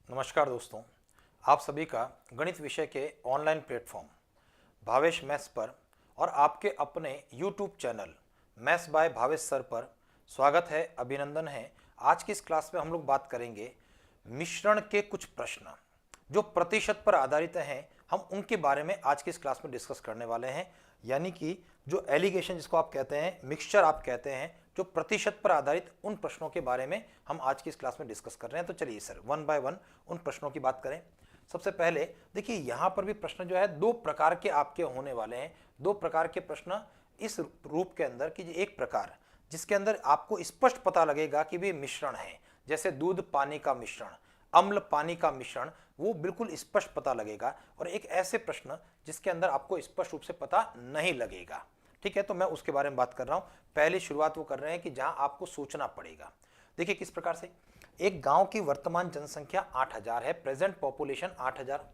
नमस्कार दोस्तों, आप सभी का गणित विषय के ऑनलाइन प्लेटफॉर्म भावेश मैथ्स पर और आपके अपने YouTube channel maths by Bhavesh sir पर स्वागत है, अभिनंदन है। आज की इस क्लास में हम लोग बात करेंगे मिश्रण के कुछ प्रश्न जो प्रतिशत पर आधारित हैं। हम उनके बारे में आज की इस क्लास में डिस्कस करने वाले हैं, यानी कि जो एलिगेशन जिसको आप कहते हैं, मिक्सचर आप कहते हैं, जो प्रतिशत पर आधारित उन प्रश्नों के बारे में हम आज की इस क्लास में डिस्कस कर रहे हैं। तो चलिए सर वन बाय वन उन प्रश्नों की बात करें। सबसे पहले देखिए, यहां पर भी प्रश्न जो है दो प्रकार के आपके होने वाले हैं। दो प्रकार के प्रश्न इस रूप के अंदर कि एक प्रकार जिसके अंदर आपको स्पष्ट पता लगेगा कि वे मिश्रण है, जैसे दूध पानी का मिश्रण, अम्ल पानी का मिश्रण, वो बिल्कुल स्पष्ट पता लगेगा। और एक ऐसे प्रश्न जिसके अंदर आपको स्पष्ट रूप से पता नहीं लगेगा। ठीक है, तो मैं उसके बारे में बात कर रहा हूं। पहली शुरुआत वो कर रहे हैं कि जहां आपको सोचना पड़ेगा। देखिए किस प्रकार से, एक गांव की वर्तमान जनसंख्या 8000 है, प्रेजेंट पॉपुलेशन 8000।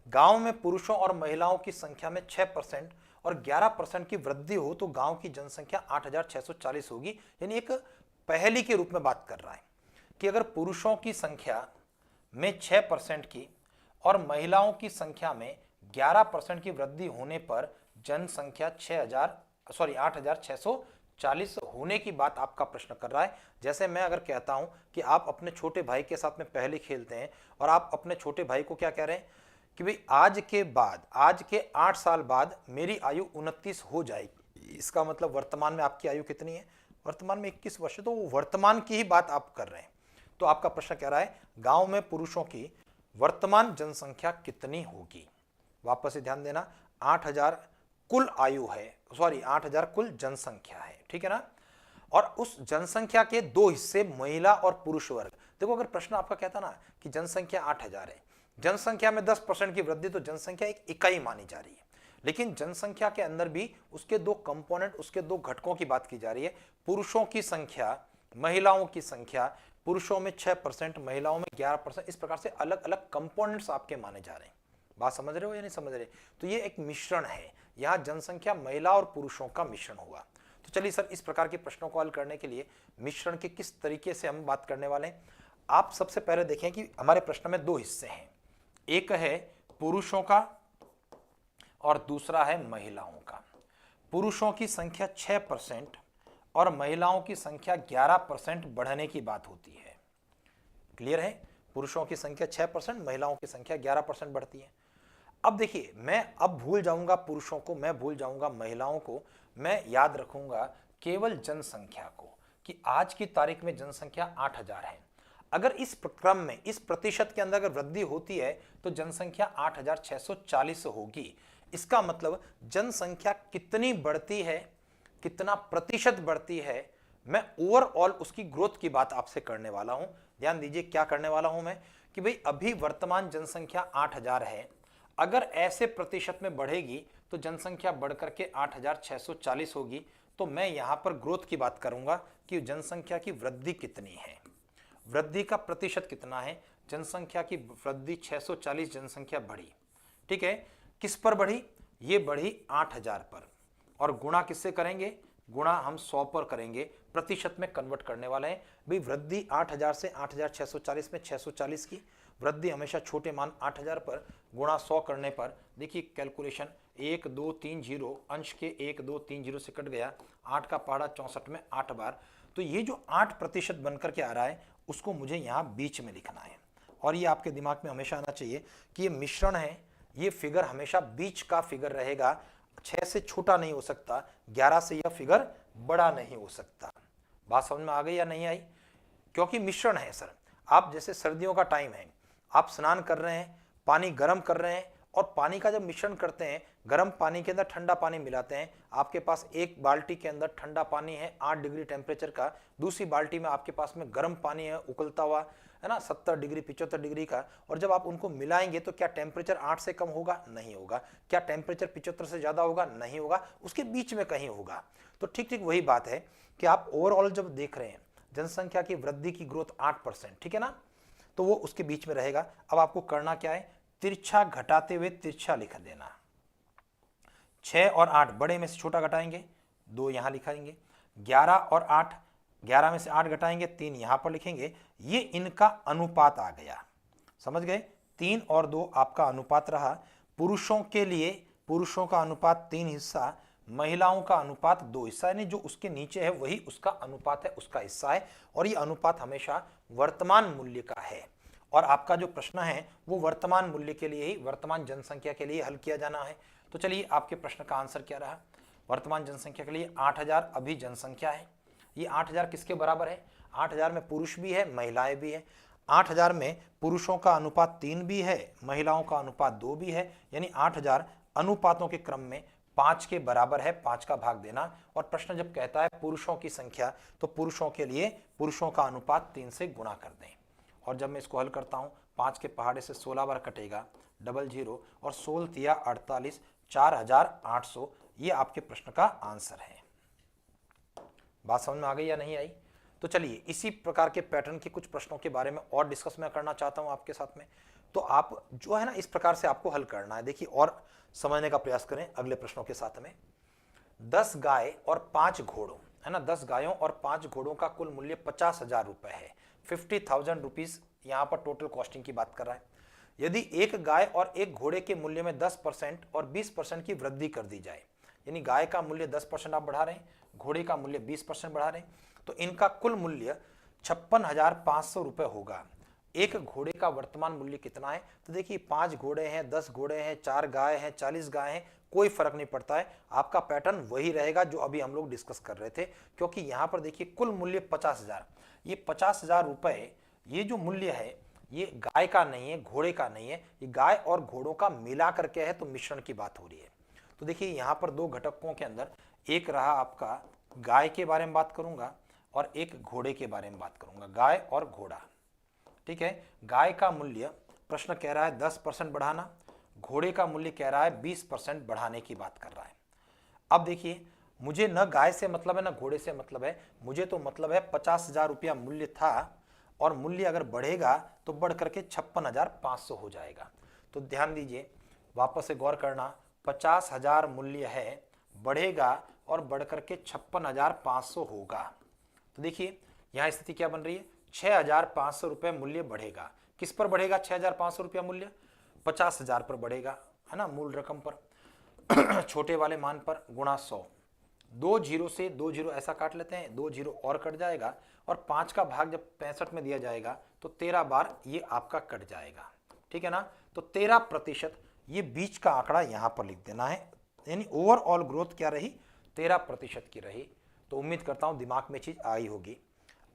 गांव में पुरुषों और महिलाओं की संख्या में 6% और 11% की वृद्धि हो तो गांव की जनसंख्या 8640 होगी। यानी एक पहेली के रूप में बात कर रहा है कि अगर पुरुषों की संख्या में 6% की और महिलाओं की संख्या में 11% की वृद्धि होने पर जनसंख्या 8640 होने की बात आपका प्रश्न कर रहा है। जैसे मैं अगर कहता हूं कि आप अपने छोटे भाई के साथ में पहले खेलते हैं और आप अपने छोटे भाई को क्या कह रहे हैं कि भाई आज के 8 साल बाद मेरी आयु 29 हो जाएगी। इसका मतलब वर्तमान में आपकी आयु कितनी है? वर्तमान में 21 वर्ष है। तो वो वर्तमान की ही बात आप कर रहे हैं। तो आपका प्रश्न कह रहा है गांव में पुरुषों की वर्तमान जनसंख्या कितनी होगी। वापस से ध्यान देना, 8000 कुल आयु है, 8000 कुल जनसंख्या है, ठीक है ना। और उस जनसंख्या के दो हिस्से महिला और पुरुष वर्ग। देखो अगर प्रश्न आपका कहता ना कि जनसंख्या 8000 है, जनसंख्या में 10% की वृद्धि, तो जनसंख्या एक इकाई मानी जा रही है। लेकिन जनसंख्या के अंदर भी उसके दो कंपोनेंट, उसके दो घटकों की बात की जा रही है। पुरुषों की संख्या, महिलाओं की संख्या, पुरुषों में 6%, महिलाओं में 11%, इस प्रकार से अलग अलग कंपोनेंट्स आपके माने जा रहे हैं। बात समझ रहे हो या नहीं समझ रहे? तो ये एक मिश्रण है, यहां जनसंख्या महिला और पुरुषों का मिश्रण हुआ। तो चलिए सर, इस प्रकार के प्रश्नों को हल करने के लिए मिश्रण के किस तरीके से हम बात करने वाले हैं। आप सबसे पहले देखें कि हमारे प्रश्न में दो हिस्से हैं, एक है पुरुषों का और दूसरा है महिलाओं का। पुरुषों की संख्या 6% और महिलाओं की संख्या 11% बढ़ने की बात होती है। क्लियर है? पुरुषों की संख्या 6%, महिलाओं की संख्या 11% बढ़ती है। अब देखिए, मैं अब भूल जाऊंगा पुरुषों को, मैं भूल जाऊंगा महिलाओं को, मैं याद रखूंगा केवल जनसंख्या को कि आज की तारीख में जनसंख्या 8000 है। अगर इस क्रम में, इस प्रतिशत के अंदर अगर वृद्धि होती है तो जनसंख्या 8640 होगी। इसका मतलब जनसंख्या कितनी बढ़ती है, कितना प्रतिशत बढ़ती है, मैं ओवरऑल उसकी ग्रोथ की बात आपसे करने वाला हूं। ध्यान दीजिए क्या करने वाला हूं मैं, कि भाई अभी वर्तमान जनसंख्या 8000 है, अगर ऐसे प्रतिशत में बढ़ेगी तो जनसंख्या बढ़कर के 8640 होगी। तो मैं यहां पर ग्रोथ की बात करूंगा कि जनसंख्या की वृद्धि कितनी है, वृद्धि का प्रतिशत कितना है। जनसंख्या की वृद्धि 640 जनसंख्या बढ़ी, ठीक है। किस पर बढ़ी? ये बढ़ी 8000 पर, और गुणा किससे करेंगे? गुणा हम 100 पर करेंगे, प्रतिशत में कन्वर्ट करने वाले हैं। भाई वृद्धि 8000 से 8640 में 640 की वृद्धि हमेशा छोटे मान 8000 पर गुणा 100 करने पर, देखिए कैलकुलेशन 1 2 3 0, अंश के 1 2 3 0 से कट गया, 8 का पहाड़ा 64 में 8 बार। तो ये जो 8% बनकर के आ रहा है उसको मुझे यहाँ बीच में लिखना है। और ये आपके दिमाग में हमेशा आना चाहिए कि ये मिश्रण है, ये फिगर हमेशा बीच का फिगर रहेगा, 6 से छोटा नहीं हो सकता, 11 से यह फिगर बड़ा नहीं हो सकता। बात समझ में आ गई या नहीं आई? क्योंकि मिश्रण है सर। आप जैसे सर्दियों का टाइम है, आप स्नान कर रहे हैं, पानी गर्म कर रहे हैं, और पानी का जब मिश्रण करते हैं, गर्म पानी के अंदर ठंडा पानी मिलाते हैं, आपके पास एक बाल्टी के अंदर ठंडा पानी है 8 डिग्री टेम्परेचर का, दूसरी बाल्टी में आपके पास में गर्म पानी है उकलता हुआ, है ना, 70 डिग्री 75 डिग्री का। और जब आप उनको मिलाएंगे तो क्या टेम्परेचर 8 से कम होगा? नहीं होगा। क्या टेम्परेचर 75 से ज्यादा होगा? नहीं होगा, उसके बीच में कहीं होगा। तो ठीक ठीक वही बात है कि आप ओवरऑल जब देख रहे हैं जनसंख्या की वृद्धि की ग्रोथ 8%, ठीक है ना, तो वो उसके बीच में रहेगा। अब आपको करना क्या है, तिरछा घटाते हुए तिरछा लिख देना। 6 और 8 बड़े में से छोटा घटाएंगे, 2 यहां लिखाएंगे। 11 और 8, 11 में से 8 घटाएंगे, 3 यहां पर लिखेंगे। ये इनका अनुपात आ गया। समझ गए। 3 और 2 आपका अनुपात रहा। पुरुषों के लिए पुरुषों का अनुपात 3 हिस्सा, महिलाओं का अनुपात 2 हिस्सा, यानी जो उसके नीचे है वही उसका अनुपात है, उसका हिस्सा है। और ये अनुपात हमेशा वर्तमान मूल्य का है। और आपका जो प्रश्न है वो वर्तमान मूल्य के लिए ही, वर्तमान जनसंख्या के लिए हल किया जाना है। तो चलिए आपके प्रश्न का आंसर क्या रहा। वर्तमान जनसंख्या के लिए 8000 अभी जनसंख्या है। ये 8000 किसके बराबर है? 8000 में पुरुष भी है, महिलाएं भी है। 8000 में पुरुषों का अनुपात 3 भी है, महिलाओं का अनुपात 2 भी है, यानी 8000 अनुपातों के क्रम में 5 के बराबर है, 5 का भाग देना। और प्रश्न जब कहता है पुरुषों की संख्या, तो पुरुषों के लिए पुरुषों का अनुपात 3 से गुणा कर दें। और जब मैं इसको हल करता हूं, 5 के पहाड़े से 16 बार कटेगा, डबल जीरो, और 16 तिया 48, 4800, ये आपके प्रश्न का आंसर है। बात समझ में आ गई या नहीं आई? तो चलिए इसी प्रकार के पैटर्न के कुछ प्रश्नों के बारे में और डिस्कस मैं करना चाहता हूं आपके साथ में। तो आप जो है ना, इस प्रकार से आपको हल करना है। देखिए और समझने का प्रयास करें अगले प्रश्नों के साथ में। 10 गाय और 5 घोड़ों, है ना, 10 गायों और 5 घोड़ों का कुल मूल्य 50,000 रुपए है। 50,000 रुपीज यहाँ पर टोटल कॉस्टिंग की बात कर रहा है। यदि एक गाय और एक घोड़े के मूल्य में 10% और 20% की वृद्धि कर दी जाए, यानी गाय का मूल्य 10% आप बढ़ा रहे हैं, घोड़े का मूल्य 20% बढ़ा रहे हैं, तो इनका कुल मूल्य 56,500 रुपए होगा। एक घोड़े का वर्तमान मूल्य कितना है? तो देखिए 5 घोड़े हैं, 10 घोड़े हैं, 4 गाय हैं, 40 गाय हैं, कोई फर्क नहीं पड़ता है। आपका पैटर्न वही रहेगा जो अभी हम लोग डिस्कस कर रहे थे, क्योंकि यहां पर देखिए कुल मूल्य 50,000। ये 50,000 रुपए, ये जो मूल्य है ये गाय का नहीं है, घोड़े का नहीं है, ये गाय और घोड़ों का मिला करके है, तो मिश्रण की बात हो रही है। तो देखिए यहां पर 2 घटकों के अंदर एक रहा आपका गाय के बारे में बात करूंगा और एक घोड़े के बारे में बात करूंगा, गाय और घोड़ा। ठीक है, गाय का मूल्य प्रश्न कह रहा है 10% बढ़ाना, घोड़े का मूल्य कह रहा है 20% बढ़ाने की बात कर रहा है। अब देखिए मुझे न गाय से मतलब है न घोड़े से मतलब है, मुझे तो मतलब है 50,000 रुपया मूल्य था, और मूल्य अगर बढ़ेगा तो बढ़ करके 56,500 हो जाएगा। तो ध्यान दीजिए, वापस से गौर करना, 50,000 मूल्य है, बढ़ेगा और बढ़ करके 56,500 होगा। तो देखिए यहां स्थिति क्या बन रही है, 6,500 रुपये मूल्य बढ़ेगा। किस पर बढ़ेगा? 6,500 रुपया मूल्य 50,000 पर बढ़ेगा, है ना, मूल रकम पर छोटे वाले मान पर, गुणा 100। 2 जीरो से 2 जीरो ऐसा काट लेते हैं, 2 जीरो और कट जाएगा, और 5 का भाग जब 65 में दिया जाएगा तो 13 बार ये आपका कट जाएगा। ठीक है ना, तो 13%, ये बीच का आंकड़ा यहां पर लिख देना है, यानी ओवरऑल ग्रोथ क्या रही? 13% की रही। तो उम्मीद करता हूं दिमाग में चीज आई होगी।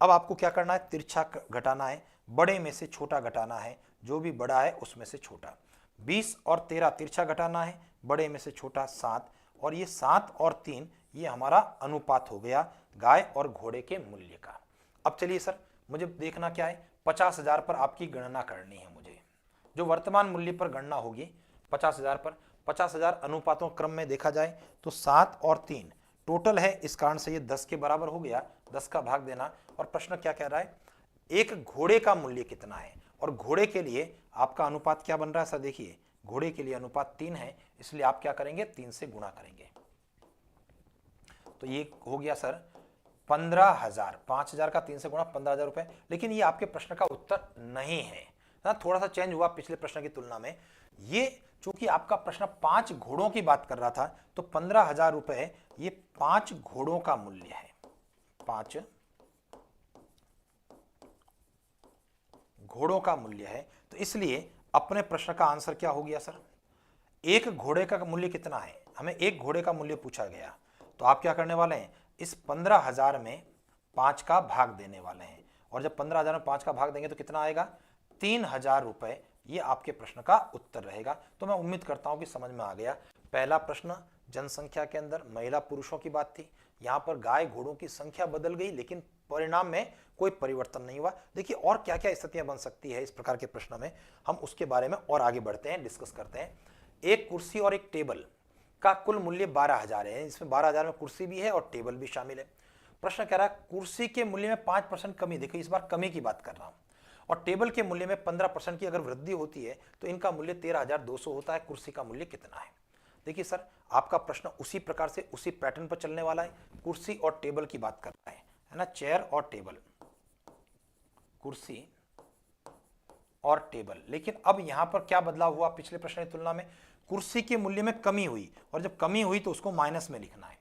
अब आपको क्या करना है? तिरछा घटाना है, बड़े में से छोटा घटाना है, जो भी बड़ा है उसमें से छोटा। 20 और 13 तिरछा घटाना है, बड़े में से छोटा 7, और ये 7 और 3 ये हमारा अनुपात हो गया गाय और घोड़े के मूल्य का। अब चलिए सर, मुझे देखना क्या है, 50,000 पर आपकी गणना करनी है मुझे, जो वर्तमान मूल्य पर गणना होगी 50,000 पर। 50,000 अनुपातों क्रम में देखा जाए तो 7 और 3 टोटल है, इस कारण से ये 10 के बराबर हो गया, 10 का भाग देना। और प्रश्न क्या कह रहा है? एक घोड़े का मूल्य कितना है, और घोड़े के लिए आपका अनुपात क्या बन रहा है सर? देखिए घोड़े के लिए अनुपात 3 है, इसलिए आप क्या करेंगे? 3 से गुणा करेंगे। तो ये हो गया सर 15,000, 5,000 का 3 से गुणा 15,000 रुपए। लेकिन ये आपके प्रश्न का उत्तर नहीं है ना, थोड़ा सा चेंज हुआ पिछले प्रश्न की तुलना में। ये चूंकि आपका प्रश्न 5 घोड़ों की बात कर रहा था, तो 15,000 रुपए ये 5 घोड़ों का मूल्य है, 5 घोड़ों का मूल्य है। तो इसलिए अपने प्रश्न का आंसर क्या हो गया सर? एक घोड़े का मूल्य कितना है? हमें एक घोड़े का मूल्य पूछा गया, तो आप क्या करने वाले हैं? इस 15,000 में 5 का भाग देने वाले हैं, और जब 15,000 में 5 का भाग देंगे तो कितना आएगा? 3,000 रुपए। ये आपके प्रश्न का उत्तर रहेगा। तो मैं उम्मीद करता हूं कि समझ में आ गया। पहला प्रश्न जनसंख्या के अंदर महिला पुरुषों की बात थी, यहां पर गाय घोड़ों की संख्या बदल गई, लेकिन परिणाम में कोई परिवर्तन नहीं हुआ। देखिए और क्या क्या स्थितियां बन सकती है इस प्रकार के प्रश्न में, हम उसके बारे में और आगे बढ़ते हैं, डिस्कस करते हैं। एक कुर्सी और एक टेबल का कुल मूल्य 12,000 है, इसमें 12,000 में कुर्सी भी है और टेबल भी शामिल है। प्रश्न कह रहा है कुर्सी के मूल्य में 5% कमी, देखिए इस बार कमी की बात कर रहा हूं, और टेबल के मूल्य में 15% की अगर वृद्धि होती है तो इनका मूल्य 13,200 होता है। कुर्सी का मूल्य कितना है? देखिए सर, आपका प्रश्न उसी प्रकार से उसी पैटर्न पर चलने वाला है। कुर्सी और टेबल की बात करता है ना, चेयर और टेबल, कुर्सी और टेबल। लेकिन अब यहां पर क्या बदलाव हुआ पिछले प्रश्न की तुलना में? कुर्सी के मूल्य में कमी हुई, और जब कमी हुई तो उसको माइनस में लिखना है।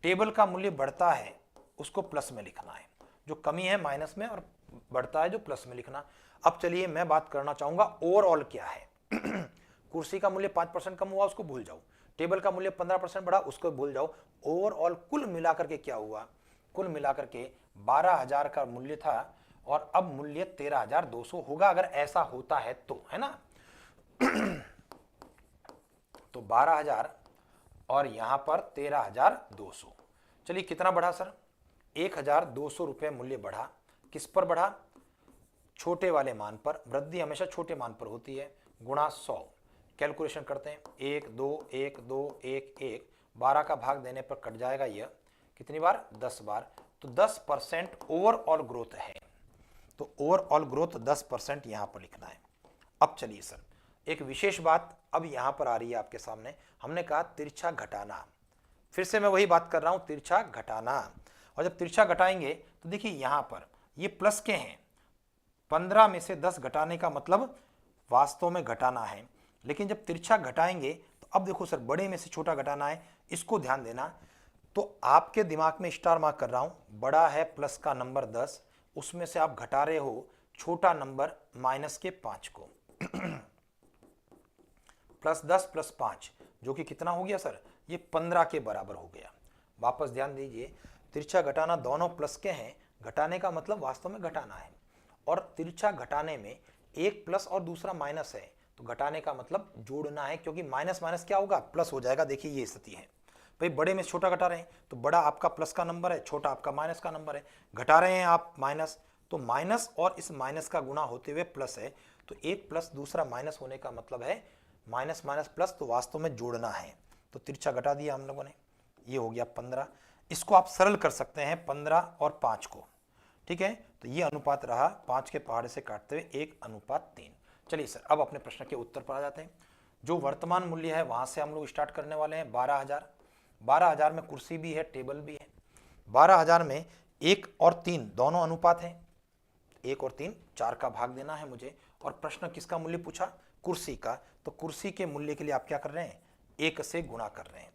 टेबल का मूल्य बढ़ता है, उसको प्लस में लिखना है। जो कमी है माइनस में और बढ़ता है जो प्लस में लिखना। अब चलिए मैं बात करना चाहूंगा ओवरऑल क्या है। कुर्सी का मूल्य 5% कम हुआ, उसको भूल जाओ। टेबल का मूल्य 15% बढ़ा, उसको भूल जाओ। ओवरऑल कुल मिलाकर के क्या हुआ? कुल मिलाकर के 12,000 का मूल्य था और अब मूल्य 13,200 होगा, अगर ऐसा होता है तो, है ना। तो 12,000 और यहां पर 13,200। चलिए कितना बढ़ा सर? 1,200 रुपये मूल्य बढ़ा। किस पर बढ़ा? छोटे वाले मान पर। वृद्धि हमेशा छोटे मान पर होती है। गुणा 100। कैलकुलेशन करते हैं। 1 2 1 2 1 1, 12 का भाग देने पर कट जाएगा यह। कितनी बार? 10 बार। तो 10% ओवरऑल ग्रोथ है। तो ओवरऑल ग्रोथ 10% यहां पर लिखना है। अब चलिए सर, एक विशेष बात अब यहां पर आ रही है आपके सामने। हमने कहा तिरछा घटाना। फिर से मैं वही बात कर रहा हूं, तिरछा घटाना। और जब तिरछा घटाएंगे तो देखिए यहां पर ये प्लस के हैं। 15 में से 10 घटाने का मतलब वास्तव में घटाना है। लेकिन जब तिरछा घटाएंगे तो अब देखो सर, बड़े में से छोटा घटाना है, इसको ध्यान देना। तो आपके दिमाग में स्टार मार्क कर रहा हूं। बड़ा है प्लस का नंबर 10, उसमें से आप घटा रहे हो छोटा नंबर माइनस के 5 को। प्लस 10 प्लस 5 जो कि कितना हो गया सर? ये 15 के बराबर हो गया। वापस ध्यान दीजिए, तिरछा घटाना दोनों प्लस के हैं। घटाने का मतलब वास्तव में घटाना है, और तिरछा घटाने में एक प्लस और दूसरा माइनस है, तो घटाने का मतलब जोड़ना है, क्योंकि माइनस माइनस क्या होगा? प्लस हो जाएगा। देखिए ये स्थिति है भाई, बड़े में छोटा घटा रहे हैं तो बड़ा आपका प्लस का नंबर है, छोटा आपका माइनस का नंबर है। घटा रहे हैं आप माइनस, तो माइनस और इस माइनस का गुणा होते हुए प्लस है, तो एक प्लस दूसरा माइनस होने का मतलब है माइनस माइनस प्लस, तो वास्तव में जोड़ना है। तो तिरछा घटा दिया हम लोगों ने, ये हो गया 15। इसको आप सरल कर सकते हैं 15 और 5 को, ठीक है। तो ये अनुपात रहा 5 के पहाड़े से काटते हुए 1:3। चलिए सर, अब अपने प्रश्न के उत्तर पर आ जाते हैं। जो वर्तमान मूल्य है वहां से हम लोग स्टार्ट करने वाले हैं। 12,000। 12,000 में कुर्सी भी है, टेबल भी है। 12,000 में 1 और 3 दोनों अनुपात हैं। 1 और 3, 4 का भाग देना है मुझे। और प्रश्न किसका मूल्य पूछा? कुर्सी का। तो कुर्सी के मूल्य के लिए आप क्या कर रहे हैं? 1 से गुणा कर रहे हैं।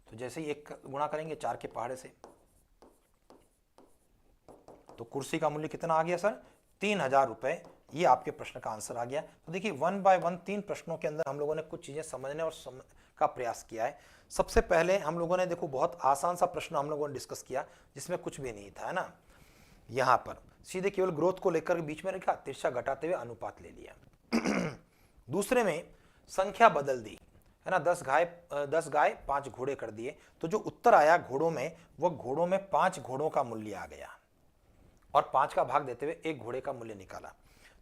तो जैसे ही 1 गुणा करेंगे 4 के पहाड़े से, तो कुर्सी का मूल्य कितना आ गया सर? 3,000 रुपए। ये आपके प्रश्न का आंसर आ गया। तो देखिए 1 बाय 1 3 प्रश्नों के अंदर हम लोगों ने कुछ चीजें समझने और का प्रयास किया है। सबसे पहले हम लोगों ने देखो बहुत आसान सा प्रश्न हम लोगों ने डिस्कस किया, जिसमें कुछ भी नहीं था, है ना। यहां पर सीधे केवल ग्रोथ को लेकर बीच में रखा, तिरछा घटाते हुए अनुपात ले लिया। दूसरे में संख्या बदल दी, है ना। 10 गाय 5 घोड़े कर दिए, तो जो उत्तर आया घोड़ों में, वह घोड़ों में 5 घोड़ों का मूल्य आ गया, और 5 का भाग देते हुए 1 घोड़े का मूल्य निकाला।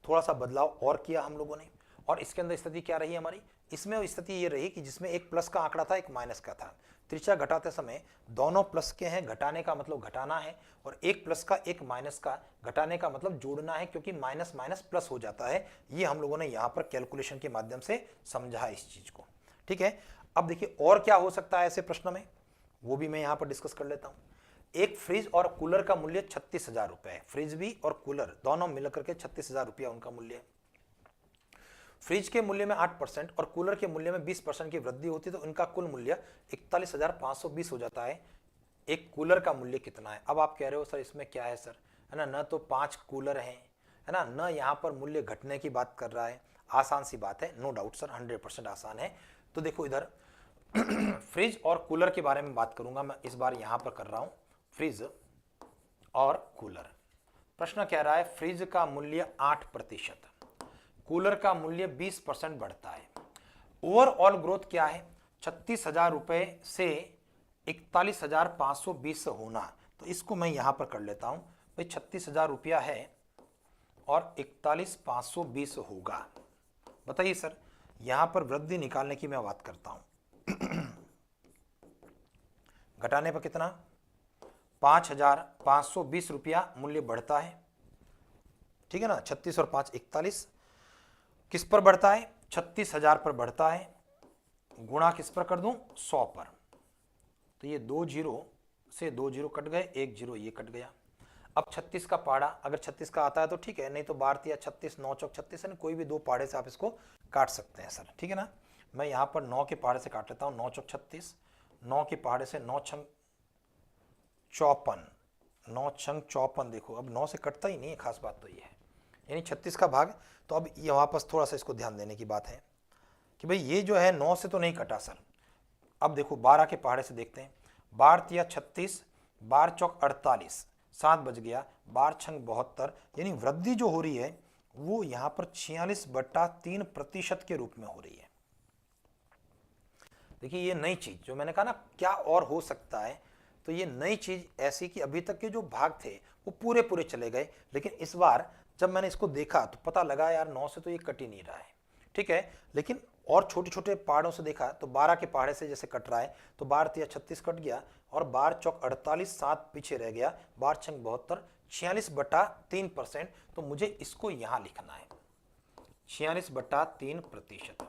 थोड़ा सा बदलाव और किया हम लोगों ने। और इसके अंदर स्थिति क्या रही हमारी? इसमें स्थिति ये रही कि जिसमें एक प्लस का आंकड़ा था, एक माइनस का था। तिरछा घटाते समय दोनों प्लस के हैं, घटाने का मतलब घटाना है, और एक प्लस का एक माइनस का, घटाने का मतलब जोड़ना है, क्योंकि माइनस माइनस प्लस हो जाता है। ये हम लोगों ने यहाँ पर कैलकुलेशन के माध्यम से समझा इस चीज को, ठीक है। अब देखिए और क्या हो सकता है ऐसे प्रश्न में, वो भी मैं यहाँ पर डिस्कस कर लेता हूँ। एक फ्रिज और कूलर का मूल्य 36,000 रुपए है। फ्रिज भी और कूलर दोनों मिलकर के 36,000 रुपया उनका मूल्य है। फ्रिज के मूल्य में 8% और कूलर के मूल्य में 20% की वृद्धि होती है, तो इनका कुल मूल्य 41,520 हो जाता है। एक कूलर का मूल्य कितना है? अब आप कह रहे हो सर इसमें क्या है सर, है ना, न तो 5 कूलर हैं, है ना, न यहाँ पर मूल्य घटने की बात कर रहा है। आसान सी बात है, नो डाउट सर, 100% आसान है। तो देखो इधर फ्रिज और कूलर के बारे में बात करूंगा मैं इस बार, यहां पर कर रहा हूं फ्रिज और कूलर। प्रश्न कह रहा है फ्रिज का मूल्य 8%, कूलर का मूल्य 20% बढ़ता है। ओवरऑल ग्रोथ क्या है? 36,000 रुपए से 41,520 होना। तो इसको मैं यहां पर कर लेता हूं भाई, 36,000 रुपया है और 41,520 होगा। बताइए सर, यहां पर वृद्धि निकालने की मैं बात करता हूं। घटाने पर कितना? 5,520 रुपया मूल्य बढ़ता है, ठीक है ना। 36 और 5 41। किस पर बढ़ता है? 36,000 पर बढ़ता है। गुणा किस पर कर दूं? 100 पर। तो ये 2 जीरो से 2 जीरो कट गए, 1 जीरो ये कट गया। अब 36 का पहाड़ा, अगर 36 का आता है तो ठीक है, नहीं तो 12 या 36, 9 चौक 36 है, कोई भी दो पहाड़े से आप इसको काट सकते हैं सर, ठीक है ना। मैं यहाँ पर 9 के पहाड़े से काट लेता हूँ, 9 चौक 36, 9 के पहाड़े से 9 छंग 54, 9 छंग 54, देखो अब 9 से कटता ही नहीं है, खास बात तो ये है, यानी 36 का भाग। तो अब ये वापस थोड़ा सा इसको ध्यान देने की बात है कि भाई ये जो है 9 से तो नहीं कटा सर। अब देखो 12 के पहाड़े से देखते हैं, 12 या 36, 12 चौक 48, 7 बज गया, 12 छंग 72, यानी वृद्धि जो हो रही है वो यहाँ पर 46/3% के रूप में हो रही है। देखिए ये नई चीज जो मैंने कहा ना, क्या और हो सकता है, तो ये नई चीज ऐसी कि अभी तक के जो भाग थे वो पूरे पूरे चले गए, लेकिन इस बार जब मैंने इसको देखा तो पता लगा यार 9 से तो ये कट ही नहीं रहा है, ठीक है। लेकिन और छोटे छोटे पहाड़ों से देखा तो 12 के पहाड़े से जैसे कट रहा है, तो 12 या 36 कट गया, और 12 चौक 48, 7 पीछे रह गया, 12 छंग 72, 46/3%। तो मुझे इसको यहां लिखना है 46/3%।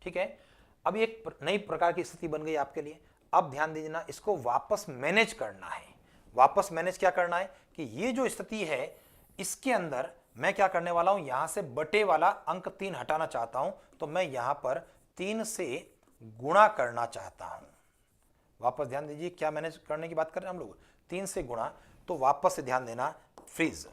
ठीक है। अब एक नई प्रकार की स्थिति बन गई आपके लिए। अब ध्यान दीजिए ना, इसको वापस मैनेज करना है। वापस मैनेज क्या करना है कि ये जो स्थिति है इसके अंदर मैं क्या करने वाला हूं, यहां से बटे वाला अंक 3 हटाना चाहता हूं, तो मैं यहां पर 3 से गुणा करना चाहता हूं। वापस ध्यान दीजिए क्या मैनेज करने की बात कर रहे हैं हम लोग, 3 से गुणा। तो वापस से ध्यान देना, फ्रिज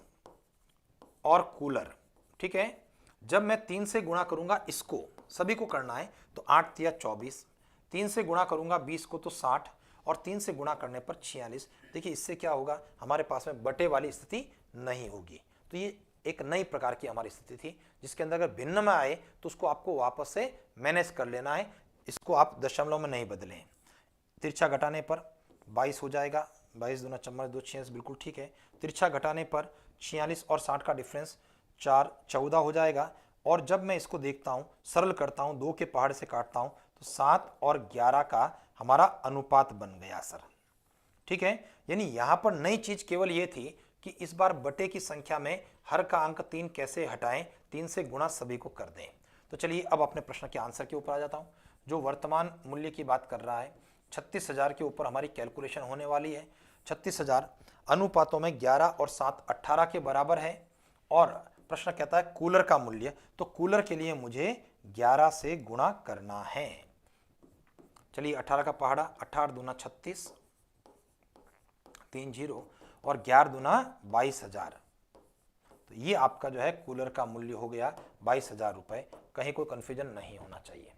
और कूलर, ठीक है। जब मैं 3 से गुणा करूंगा, इसको सभी को करना है, तो 8 या 24, 3 से गुणा करूंगा 20 को तो 60, और 3 से गुणा करने पर 46। देखिए इससे क्या होगा, हमारे पास में बटे वाली स्थिति नहीं होगी। तो ये एक नई प्रकार की हमारी स्थिति थी, जिसके अंदर अगर भिन्न में आए तो उसको आपको वापस से मैनेज कर लेना है। इसको आप दशमलव में नहीं बदलें। तिरछा घटाने पर 22 हो जाएगा, 22 दूना 4 2 46, बिल्कुल ठीक है। तिरछा घटाने पर 46 और 60 का डिफरेंस 4 14 हो जाएगा। और जब मैं इसको देखता हूं, सरल करता हूं, 2 के पहाड़ से काटता हूं, तो 7 और 11 का हमारा अनुपात बन गया सर, ठीक है। यानी यहां पर नई चीज केवल ये थी कि इस बार बटे की संख्या में हर का अंक 3 कैसे हटाएं, 3 से गुणा सभी को कर दें। तो चलिए अब अपने प्रश्न के आंसर के ऊपर आ जाता हूं। जो वर्तमान मूल्य की बात कर रहा है, 36,000 के ऊपर हमारी कैलकुलेशन होने वाली है। 36,000 अनुपातों में 11 और 7 18 के बराबर है। और प्रश्न कहता है कूलर का मूल्य, तो कूलर के लिए मुझे 11 से गुणा करना है। चलिए 18 का पहाड़ा, 18 दूना 36, 3 0, और 11 दूना 22,000। तो ये आपका जो है कूलर का मूल्य हो गया 22,000 रुपए। कहीं कोई कंफ्यूजन नहीं होना चाहिए,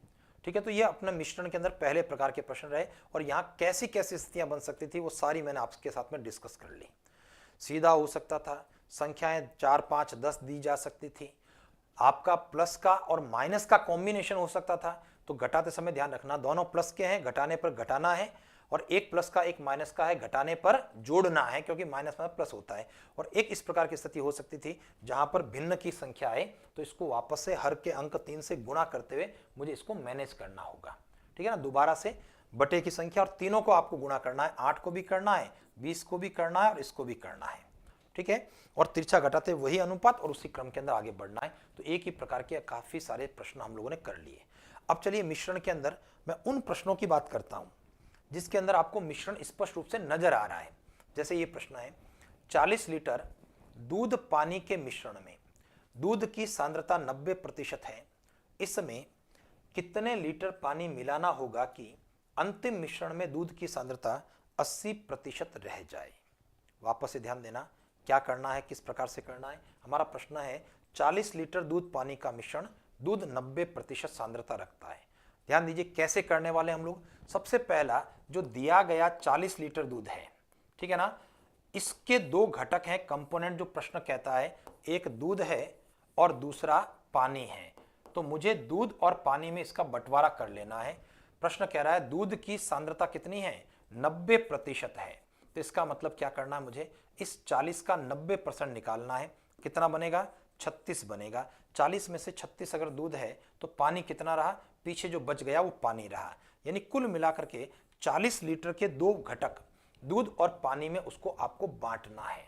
ठीक है। तो ये अपने मिश्रण के अंदर पहले प्रकार के प्रश्न रहे, और यहाँ कैसी कैसी स्थितियां बन सकती थी वो सारी मैंने आपके साथ में डिस्कस कर ली। सीधा हो सकता था, संख्याएं 4 5 10 दी जा सकती थी, आपका प्लस का और माइनस का कॉम्बिनेशन हो सकता था। तो घटाते समय ध्यान रखना, दोनों प्लस के हैं, घटाने पर घटाना है, और एक प्लस का एक माइनस का है, घटाने पर जोड़ना है, क्योंकि माइनस में प्लस होता है। और एक इस प्रकार की स्थिति हो सकती थी जहां पर भिन्न की संख्या है, तो इसको वापस से हर के अंक 3 से गुणा करते हुए मुझे इसको मैनेज करना होगा, ठीक है ना। दोबारा से बटे की संख्या और तीनों को आपको गुणा करना है, 8 को भी करना है, 20 को भी करना है, और इसको भी करना है, ठीक है। और तिरछा घटाते वही अनुपात और उसी क्रम के अंदर आगे बढ़ना है। तो एक ही प्रकार के काफी सारे प्रश्न हम लोगों ने कर लिए। अब चलिए मिश्रण के अंदर मैं उन प्रश्नों की बात करता हूं जिसके अंदर आपको मिश्रण स्पष्ट रूप से नजर आ रहा है। जैसे ये प्रश्न है, 40 लीटर दूध पानी के मिश्रण में दूध की सांद्रता 90% है, इसमें कितने लीटर पानी मिलाना होगा कि अंतिम मिश्रण में दूध की सांद्रता 80% रह जाए। वापस से ध्यान देना क्या करना है, किस प्रकार से करना है। हमारा प्रश्न है 40 लीटर दूध पानी का मिश्रण, दूध 90% सांद्रता रखता है। ध्यान दीजिए कैसे करने वाले हम लोग। सबसे पहला जो दिया गया 40 लीटर दूध है, ठीक है ना, इसके दो घटक हैं, कंपोनेंट जो प्रश्न कहता है, एक दूध है और दूसरा पानी है। तो मुझे दूध और पानी में इसका बंटवारा कर लेना है। प्रश्न कह रहा है दूध की सांद्रता कितनी है, 90% है। तो इसका मतलब क्या करना है, मुझे इस 40 का 90% निकालना है। कितना बनेगा, 36 बनेगा। 40 में से 36 अगर दूध है तो पानी कितना रहा, पीछे जो बच गया वो पानी रहा। यानी कुल मिलाकर के 40 लीटर के दो घटक दूध और पानी में उसको आपको बांटना है।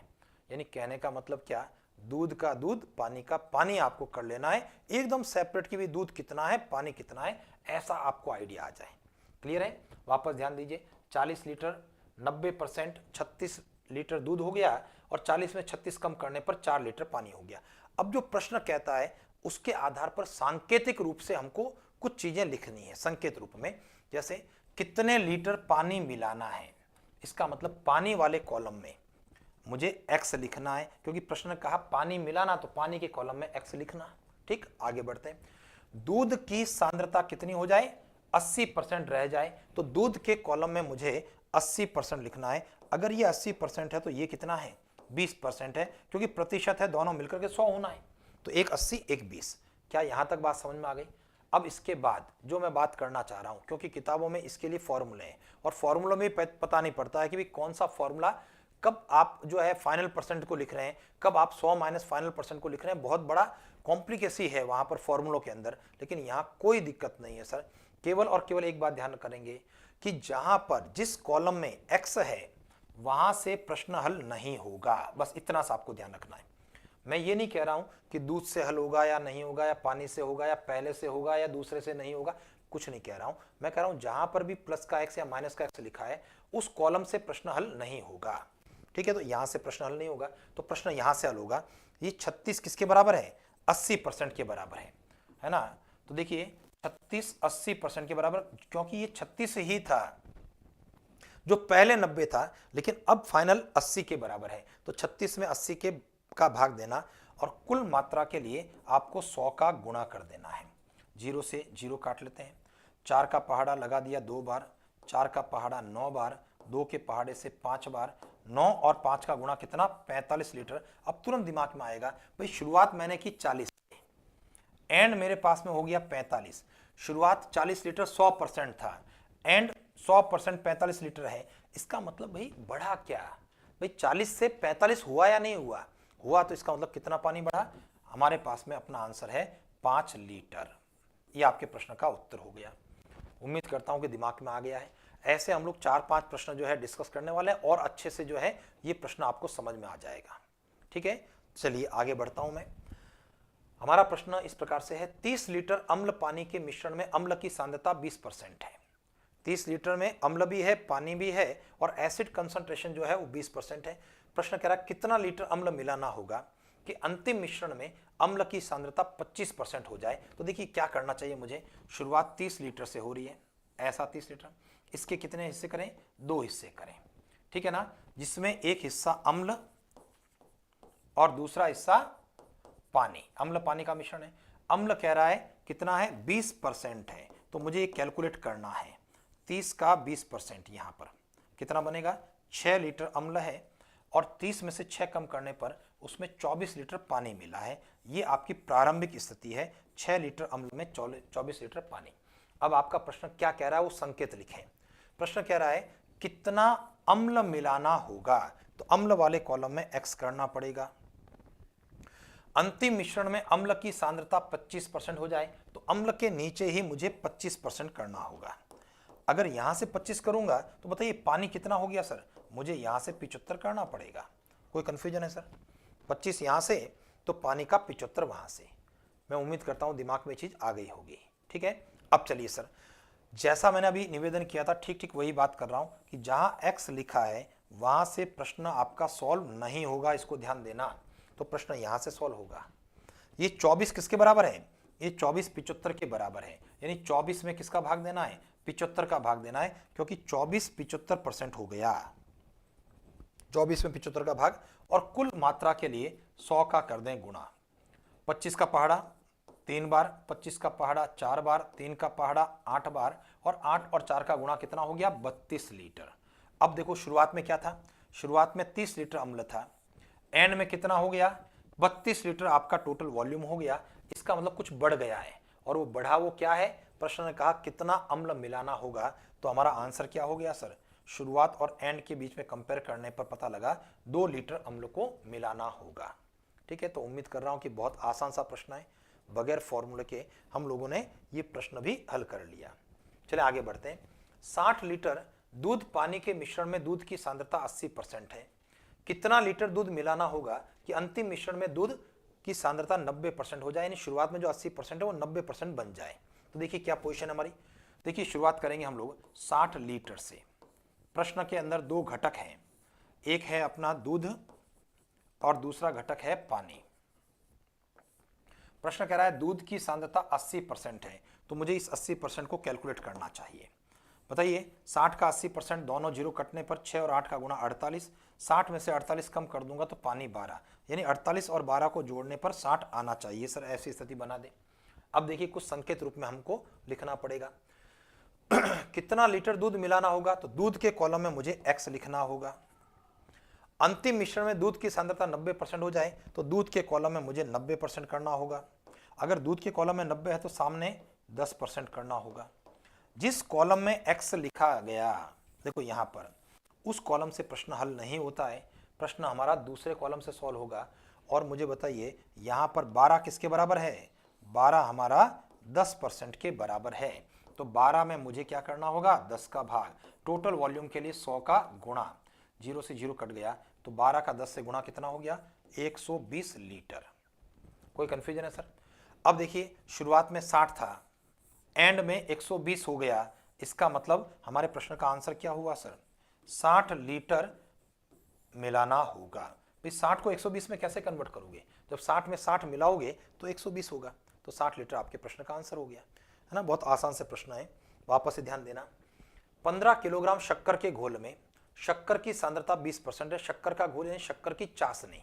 यानी कहने का मतलब क्या, दूध का दूध, पानी का पानी आपको कर लेना है, एकदम सेपरेट कि भी दूध कितना है पानी कितना है, ऐसा आपको आइडिया आ जाए। क्लियर है। वापस ध्यान दीजिए, 40 लीटर 90%, 36 लीटर दूध हो गया, और 40 में 36 कम करने पर 4 लीटर पानी हो गया। अब जो प्रश्न कहता है उसके आधार पर सांकेतिक रूप से हमको कुछ चीजें लिखनी है संकेत रूप में, जैसे कितने लीटर पानी मिलाना है, इसका मतलब पानी वाले कॉलम में मुझे x लिखना है, क्योंकि प्रश्न ने कहा पानी मिलाना, तो पानी के कॉलम में x लिखना। ठीक, आगे बढ़ते हैं। दूध की सांद्रता कितनी हो जाए, 80% रह जाए, तो दूध के कॉलम में मुझे 80% लिखना है। अगर ये 80% है तो ये कितना है, 20% है, क्योंकि प्रतिशत है, दोनों मिलकर के 100 होना है, तो एक 80 एक 20। क्या यहां तक बात समझ में आ गई? अब इसके बाद जो मैं बात करना चाह रहा हूं, क्योंकि किताबों में इसके लिए फॉर्मूले हैं और फॉर्मूलों में पता नहीं पड़ता है कि भाई कौन सा फॉर्मूला, कब आप जो है फाइनल परसेंट को लिख रहे हैं, कब आप 100 माइनस फाइनल परसेंट को लिख रहे हैं, बहुत बड़ा कॉम्प्लिकेसी है वहां पर फॉर्मूलों के अंदर। लेकिन यहां कोई दिक्कत नहीं है सर, केवल और केवल एक बात ध्यान करेंगे कि जहां पर जिस कॉलम में x है वहां से प्रश्न हल नहीं होगा, बस इतना सा आपको ध्यान रखना है। मैं ये नहीं कह रहा हूं कि दूध से हल होगा या नहीं होगा, या पानी से होगा, या पहले से होगा या दूसरे से नहीं होगा, कुछ नहीं कह रहा हूं। मैं कह रहा हूं जहां पर भी प्लस का x या माइनस का x लिखा है उस कॉलम से प्रश्न हल नहीं होगा। ठीक है, तो यहां से प्रश्न हल नहीं होगा, तो प्रश्न यहां से हल होगा। ये 36 किसके बराबर है, 80% के बराबर है ना। तो देखिए 36 80% के बराबर, क्योंकि ये 36 ही था जो पहले 90 था, लेकिन अब फाइनल 80 के बराबर है, तो 36 में 80 के का भाग देना और कुल मात्रा के लिए आपको 100 का गुणा कर देना है। 0 से 0 काट लेते हैं, 4 का पहाड़ा लगा दिया 2 बार, 4 का पहाड़ा 9 बार, 2 के पहाड़े से 5 बार, 9 और 5 का गुणा कितना, 45 लीटर। अब तुरंत दिमाग में आएगा भाई शुरुआत मैंने की 40, एंड मेरे पास में हो गया 45। शुरुआत 40 लीटर 100% था, एंड 100% 45 लीटर है, इसका मतलब भाई बढ़ा क्या, भाई 40 से 45 हुआ या नहीं हुआ, हुआ, तो इसका मतलब कितना पानी बढ़ा, हमारे पास में अपना आंसर है 5 लीटर। ये आपके प्रश्न का उत्तर हो गया। उम्मीद करता हूं कि दिमाग में आ गया है। ऐसे हम लोग 4-5 प्रश्न जो है डिस्कस करने वाले हैं और अच्छे से जो है ये प्रश्न आपको समझ में आ जाएगा। ठीक है, चलिए आगे बढ़ता हूं मैं। हमारा प्रश्न इस प्रकार से है, 30 लीटर अम्ल पानी के मिश्रण में अम्ल की सांद्रता 20% है। 30 लीटर में अम्ल भी है, पानी भी है, और एसिड कंसंट्रेशन जो है वो 20% है। प्रश्न कह रहा है कितना लीटर अम्ल मिलाना होगा कि अंतिम मिश्रण में अम्ल की सांद्रता 25% हो जाए। तो देखिए क्या करना चाहिए मुझे, शुरुआत 30 लीटर से हो रही है, ऐसा 30 लीटर, इसके कितने हिस्से करें, 2 हिस्से करें, ठीक है ना, जिसमें एक हिस्सा अम्ल और दूसरा हिस्सा पानी, अम्ल पानी का मिश्रण है। अम्ल कह रहा है कितना है, 20% है, तो मुझे ये कैलकुलेट करना है, 30 का 20% यहां पर कितना बनेगा, 6 लीटर अम्ल है और 30 में से 6 कम करने पर उसमें 24 लीटर पानी मिला है। ये आपकी प्रारंभिक स्थिति है, 6 लीटर अम्ल में 24 लीटर पानी। अब आपका प्रश्न क्या कह रहा है वो संकेत लिखें। प्रश्न कह रहा है कितना अम्ल मिलाना होगा, तो अम्ल वाले कॉलम में x करना पड़ेगा। अंतिम मिश्रण में अम्ल की सांद्रता 25% हो जाए, तो अम्ल के नीचे ही मुझे 25% करना होगा। अगर यहां से 25 करूंगा तो बताइए पानी कितना हो गया सर, मुझे यहां से 75 करना पड़ेगा। कोई कंफ्यूजन है सर, 25 यहां से तो पानी का 75 वहां से। मैं उम्मीद करता हूं दिमाग में चीज आ गई होगी। ठीक है, अब चलिए सर, जैसा मैंने अभी निवेदन किया था ठीक ठीक वही बात कर रहा हूं कि जहां x लिखा है वहां से प्रश्न आपका सॉल्व नहीं होगा, इसको ध्यान देना। तो प्रश्न यहां से सॉल्व होगा। ये 24 किसके बराबर है, ये 24 75 के बराबर है, यानी 24 में किसका भाग देना है, 75 का भाग देना है, क्योंकि 24 75% हो गया, 24 में 75 का भाग, और कुल मात्रा के लिए 100 का कर दें गुणा। 25 का पहाड़ा 3 बार, 25 का पहाड़ा 4 बार, 3 का पहाड़ा 8 बार, और 8 और 4 का गुणा कितना हो गया, 32 लीटर। अब देखो शुरुआत में क्या था, शुरुआत में 30 लीटर अम्ल था, एंड में कितना हो गया, 32 लीटर आपका टोटल वॉल्यूम हो गया। इसका मतलब कुछ बढ़ गया है, और वो बढ़ा वो क्या है, प्रश्न ने कहा कितना अम्ल मिलाना होगा, तो हमारा आंसर क्या हो गया सर, शुरुआत और एंड के बीच में कंपेयर करने पर पता लगा 2 लीटर अम्ल को मिलाना होगा। ठीक है, तो उम्मीद कर रहा हूं कि बहुत आसान सा प्रश्न है, बगैर फॉर्मूले के हम लोगों ने ये प्रश्न भी हल कर लिया। चलिए आगे बढ़ते हैं। 60 लीटर दूध पानी के मिश्रण में दूध की सांद्रता 80% है, कितना लीटर दूध मिलाना होगा कि अंतिम मिश्रण में दूध की सांद्रता 90% हो जाए, यानी शुरुआत में जो 80% है वो 90% बन जाए। तो देखिए क्या पोजीशन है हमारी, देखिए शुरुआत करेंगे हम लोग 60 लीटर से। प्रश्न के अंदर 2 घटक हैं, एक है अपना दूध और दूसरा घटक है पानी। प्रश्न कह रहा है दूध की सांद्रता 80% है, तो मुझे इस 80% को कैलकुलेट करना चाहिए। बताइए 60 का 80%, दोनों जीरो कटने पर 6 और 8 का गुणा 48, 60 में से 48 कम कर दूंगा तो पानी 12, यानी 48 और 12 को जोड़ने पर 60 आना चाहिए सर, ऐसी स्थिति बना दे। अब देखिए कुछ संकेत रूप में हमको लिखना पड़ेगा। कितना लीटर दूध मिलाना होगा, तो दूध के कॉलम में मुझे x लिखना होगा। अंतिम मिश्रण में दूध की सांद्रता 90% हो जाए तो दूध के कॉलम में मुझे 90% करना होगा। अगर दूध के कॉलम में 90 है तो सामने 10% करना होगा। जिस कॉलम में x लिखा गया, देखो यहां पर उस कॉलम से प्रश्न हल नहीं होता है, प्रश्न हमारा दूसरे कॉलम से सॉल्व होगा। और मुझे बताइए यहां पर 12 किसके बराबर है, 12 हमारा 10% के बराबर है, तो 12 में मुझे क्या करना होगा, 10 का भाग, टोटल वॉल्यूम के लिए 100 का गुणा, 0 से 0 कट गया तो 12 का 10 से गुणा कितना हो गया, 120 लीटर। कोई कंफ्यूजन है सर? अब देखिए शुरुआत में 60 था, एंड में 120 हो गया, इसका मतलब हमारे प्रश्न का आंसर क्या हुआ सर, 60 लीटर मिलाना होगा। भाई 60 को 120 में कैसे कन्वर्ट करोगे, जब 60 में 60 मिलाओगे तो 120 होगा, तो 60 लीटर आपके प्रश्न का आंसर हो गया, है ना। बहुत आसान से प्रश्न है, वापस से ध्यान देना। 15 किलोग्राम शक्कर के घोल में शक्कर की सांद्रता 20% है, शक्कर का घोल यानी शक्कर की चाशनी,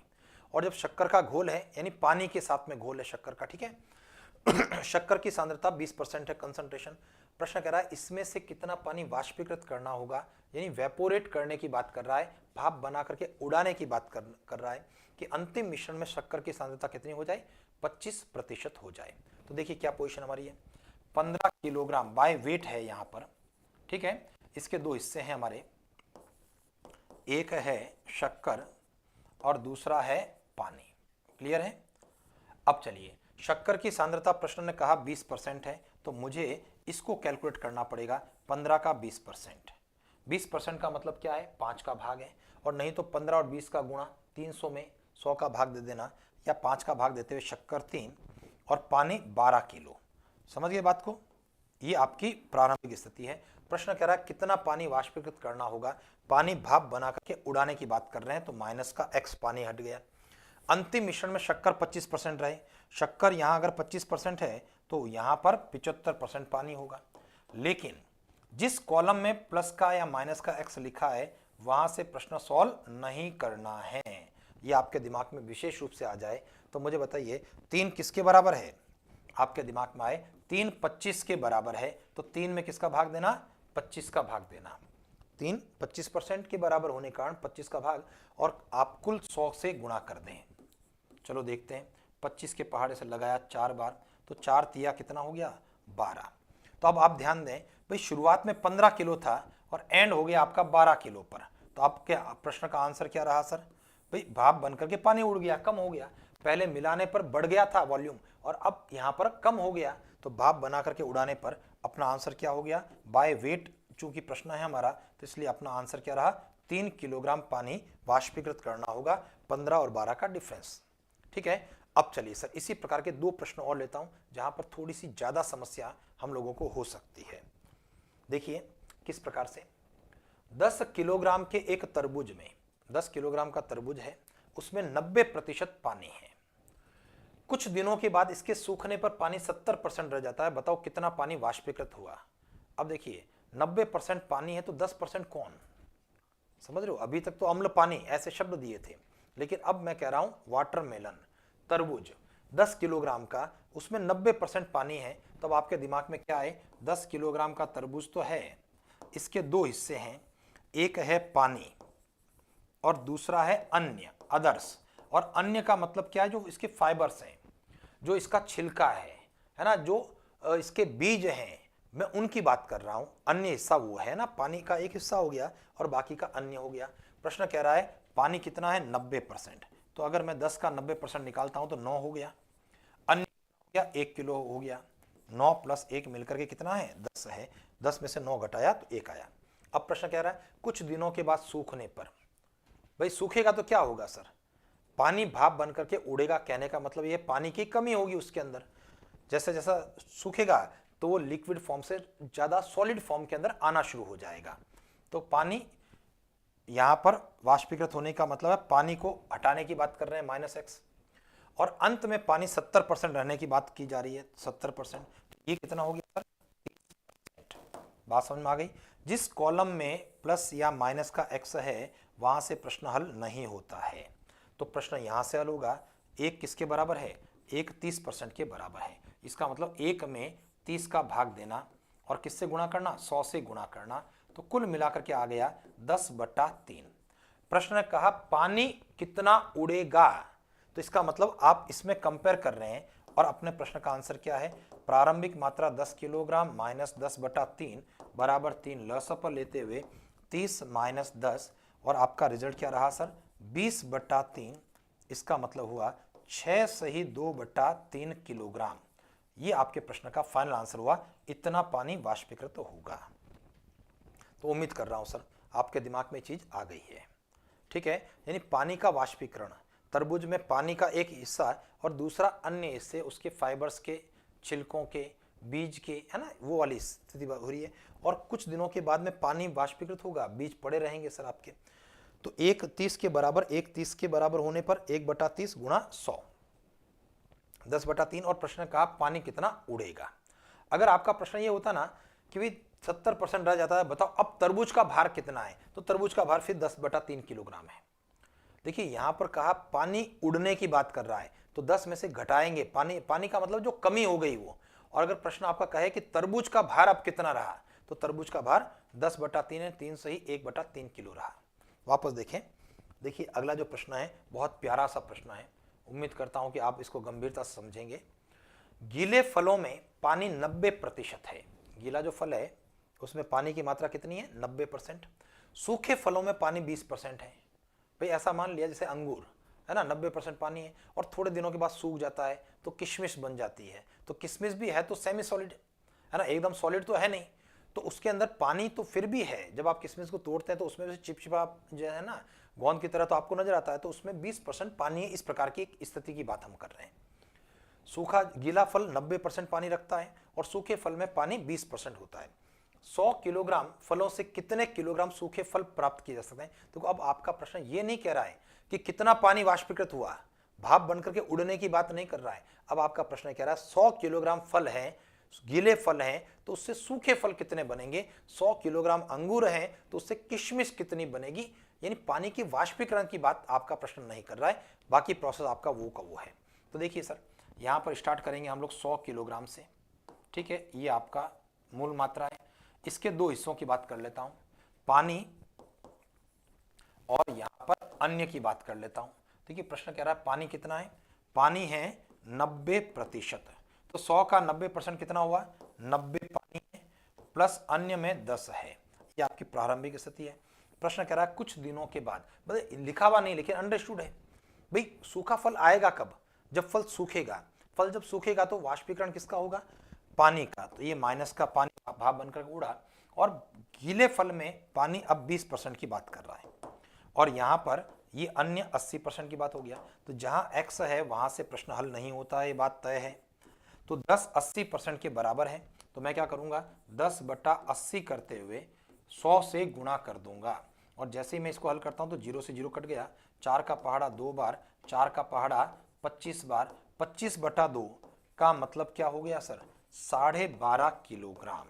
और जब शक्कर का घोल है यानी पानी के साथ में घोल है शक्कर का, ठीक है। शक्कर की सांद्रता 20% है कंसंट्रेशन। प्रश्न कह रहा है इसमें से कितना पानी वाष्पीकृत करना होगा, यानी वेपोरेट करने की बात कर रहा है, भाप बना करके उड़ाने की बात कर रहा है कि अंतिम मिश्रण में शक्कर की सांद्रता कितनी हो जाए, 25% हो जाए। तो देखिए क्या पोजीशन हमारी है, 15 किलोग्राम बाय वेट है यहां पर, ठीक है। इसके दो हिस्से हैं हमारे, एक है शक्कर और दूसरा है पानी, क्लियर है। अब चलिए शक्कर की सांद्रता प्रश्न ने कहा 20% है, तो मुझे इसको कैलकुलेट करना पड़ेगा, 15 का 20%, 20% का मतलब क्या है, 5 का भाग है, और नहीं तो 15 और 20 का गुणा 300 में 100 का भाग दे देना, या 5 का भाग देते हुए शक्कर 3 और पानी 12 किलो। समझ गए बात को, ये आपकी प्रारंभिक स्थिति है। प्रश्न कह रहा है कितना पानी वाष्पीकृत करना होगा, पानी भाप बना करके उड़ाने की बात कर रहे हैं, तो माइनस का x पानी हट गया। अंतिम मिश्रण में शक्कर 25% रहे, शक्कर यहां अगर 25% है तो यहां पर 75% पानी होगा। लेकिन जिस कॉलम में प्लस का या माइनस का x लिखा है वहां से प्रश्न सॉल्व नहीं करना है, ये आपके दिमाग में विशेष रूप से आ जाए। तो मुझे बताइए 3 किसके बराबर है, आपके दिमाग में आए 3 25 के बराबर है, तो 3 में किसका भाग देना, 25 का भाग देना। 3 25% के बराबर होने के कारण 25 का भाग, और आप कुल 100 से गुणा कर दें। चलो देखते हैं, 25 के पहाड़े से लगाया 4 बार, तो 4 तिया कितना हो गया, 12। तो अब आप ध्यान दें भाई शुरुआत में 15 किलो था और एंड हो गया आपका 12 किलो पर, तो आपके प्रश्न का आंसर क्या रहा सर, भाई भाप बन करके पानी उड़ गया, कम हो गया। पहले मिलाने पर बढ़ गया था वॉल्यूम और अब यहां पर कम हो गया, तो भाप बना करके उड़ाने पर अपना आंसर क्या हो गया, बाय वेट चूंकि प्रश्न है हमारा, तो इसलिए अपना आंसर क्या रहा, 3 किलोग्राम पानी वाष्पीकृत करना होगा, 15 और 12 का डिफरेंस, ठीक है। अब चलिए सर इसी प्रकार के 2 प्रश्न और लेता हूं जहां पर थोड़ी सी ज्यादा समस्या हम लोगों को हो सकती है। देखिए किस प्रकार से, 10 किलोग्राम के एक तरबूज में, 10 किलोग्राम का तरबूज है, उसमें 90% पानी है। कुछ दिनों के बाद इसके सूखने पर पानी 70% रह जाता है, बताओ कितना पानी वाष्पीकृत हुआ। अब देखिए 90% पानी है तो 10% कौन, समझ रहे हो, अभी तक तो अम्ल पानी ऐसे शब्द दिए थे, लेकिन अब मैं कह रहा हूं वाटरमेलन, तरबूज 10 किलोग्राम का, उसमें 90% पानी है, तब आपके दिमाग में क्या है, 10 किलोग्राम का तरबूज तो है, इसके 2 हिस्से हैं, एक है पानी और दूसरा है अन्य, अदर्स। और अन्य का मतलब क्या है, जो इसके फाइबर्स हैं, जो इसका छिलका है ना, जो इसके बीज हैं, मैं उनकी बात कर रहा हूं। अन्य हिस्सा वो है ना, पानी का एक हिस्सा हो गया और बाकी का अन्य हो गया। प्रश्न कह रहा है पानी कितना है, 90%, तो अगर मैं 10 का 90% निकालता हूं तो 9 हो गया, अन्य हो गया 1 किलो हो गया, 9 + 1 मिलकर के कितना है, 10 है, 10 में से 9 घटाया तो 1 आया। अब प्रश्न कह रहा है कुछ दिनों के बाद सूखने पर, भाई सूखेगा तो क्या होगा सर, पानी भाप बन करके उड़ेगा, कहने का मतलब ये पानी की कमी होगी उसके अंदर, जैसे जैसा सूखेगा तो वो लिक्विड फॉर्म से ज्यादा सॉलिड फॉर्म के अंदर आना शुरू हो जाएगा, तो पानी यहां पर वाष्पीकृत होने का मतलब है पानी को हटाने की बात कर रहे हैं -x, और अंत में पानी 70% रहने की बात की जा रही है, 70%। ये कितना हो गया सर? बात समझ में आ गई? जिस कॉलम में प्लस या माइनस का x है वहां से प्रश्न हल नहीं होता है। तो प्रश्न यहां से हल होगा। एक किसके बराबर है? एक 30% के बराबर है। इसका मतलब एक में 30 का भाग देना और किससे गुणा करना? 100 से गुणा करना। तो कुल मिलाकर के आ गया 10/3। प्रश्न ने कहा पानी कितना उड़ेगा, तो इसका मतलब आप इसमें कंपेयर कर रहे हैं और अपने प्रश्न का आंसर क्या है? प्रारंभिक मात्रा 10 किलोग्राम माइनस 10/3 बराबर 3 लसप लेते हुए 30 माइनस 10, और आपका रिजल्ट क्या रहा सर? 20/3। इसका मतलब हुआ 6 सही 2/3 किलोग्राम। ये आपके प्रश्न का फाइनल आंसर हुआ। इतना पानी वाष्पीकृत होगा। तो उम्मीद कर रहा हूं सर आपके दिमाग में चीज आ गई है। ठीक है, यानी पानी का वाष्पीकरण, तरबूज में पानी का एक हिस्सा और दूसरा अन्य हिस्से उसके फाइबर्स के, छिलकों के, बीज के, है ना, वो वाली स्थिति हो रही है। और कुछ दिनों के बाद में पानी वाष्पीकृत होगा, बीज पड़े रहेंगे सर आपके। तो 1/30 के बराबर, 1/30 के बराबर होने पर 1/30 गुणा 100, 10/3। और प्रश्न ने कहा पानी कितना उड़ेगा। अगर आपका प्रश्न ये होता ना कि भाई 70% रह जाता है, बताओ अब तरबूज का भार कितना है, तो तरबूज का भार फिर 10/3 किलोग्राम है। देखिए यहां पर कहा पानी उड़ने की बात कर रहा है, तो 10 में से घटाएंगे पानी, पानी का मतलब जो कमी हो गई वो। और अगर प्रश्न आपका कहे कि तरबूज का भार अब कितना रहा, तो तरबूज का भार 10/3 है, 3 सही 1/3 किलो रहा। वापस देखें, देखिए अगला जो प्रश्न है बहुत प्यारा सा प्रश्न है। उम्मीद करता हूं कि आप इसको गंभीरता से समझेंगे। गीले फलों में पानी 90% है। गीला जो फल है उसमें पानी की मात्रा कितनी है? 90%। सूखे फलों में पानी 20% है। भाई ऐसा मान लिया जैसे अंगूर है ना, 90% पानी है और थोड़े दिनों के बाद सूख जाता है तो किशमिश बन जाती है। तो किशमिश भी है तो सेमी सॉलिड है ना, एकदम सॉलिड तो है नहीं, तो उसके अंदर पानी तो फिर भी है। जब आप किशमिश को तोड़ते हैं तो उसमें से चिपचिपा जो है ना, गोंद की तरह तो आपको नजर आता है, तो उसमें 20% पानी है। इस प्रकार की एक स्थिति की बात हम कर रहे हैं। सूखा गीला फल 90% पानी रखता है और सूखे फल में पानी 20% होता है। 100 किलोग्राम फलों से कितने किलोग्राम सूखे फल प्राप्त किए जा सकते हैं? तो अब आपका प्रश्न ये नहीं कह रहा है कि कितना पानी वाष्पीकृत हुआ, भाप बनकर के उड़ने की बात नहीं कर रहा है। अब आपका प्रश्न कह रहा है 100 किलोग्राम फल है, गीले फल हैं, तो उससे सूखे फल कितने बनेंगे? 100 किलोग्राम अंगूर हैं तो उससे किशमिश कितनी बनेगी? यानी पानी की वाष्पीकरण की बात आपका प्रश्न नहीं कर रहा है, बाकी प्रोसेस आपका वो का वो है। तो देखिए सर, यहां पर स्टार्ट करेंगे हम लोग 100 किलोग्राम से। ठीक है, ये आपका मूल मात्रा है। इसके दो हिस्सों की बात कर लेता हूं, पानी और यहां पर अन्य की बात कर लेता हूं। देखिए प्रश्न कह रहा है पानी कितना है? पानी है 90%। तो 100 का 90% कितना हुआ? 90 पानी है प्लस अन्य में 10 है। ये आपकी प्रारंभिक स्थिति है। प्रश्न कह रहा है कुछ दिनों के बाद, मतलब लिखा हुआ नहीं लेकिन अंडरस्टूड है। भाई सूखा फल आएगा कब? जब फल सूखेगा। फल जब सूखेगा तो वाष्पीकरण किसका होगा? पानी का। तो ये माइनस का पानी भाप बनकर उड़ा, और गीले फल में पानी अब 20% की बात कर रहा है, और यहां पर ये अन्य 80% की बात हो गया। तो जहां x है वहां से प्रश्न हल नहीं होता है, ये बात तय है। तो 10 80% के बराबर है, तो मैं क्या करूंगा? 10/80 करते हुए 100 से गुणा कर दूंगा, और जैसे ही मैं इसको हल करता हूं तो 0 से 0 कट गया। 4 का पहाड़ा 2 बार, 4 का पहाड़ा 25 बार, 25/2 का मतलब क्या हो गया सर? 12.5 किलोग्राम।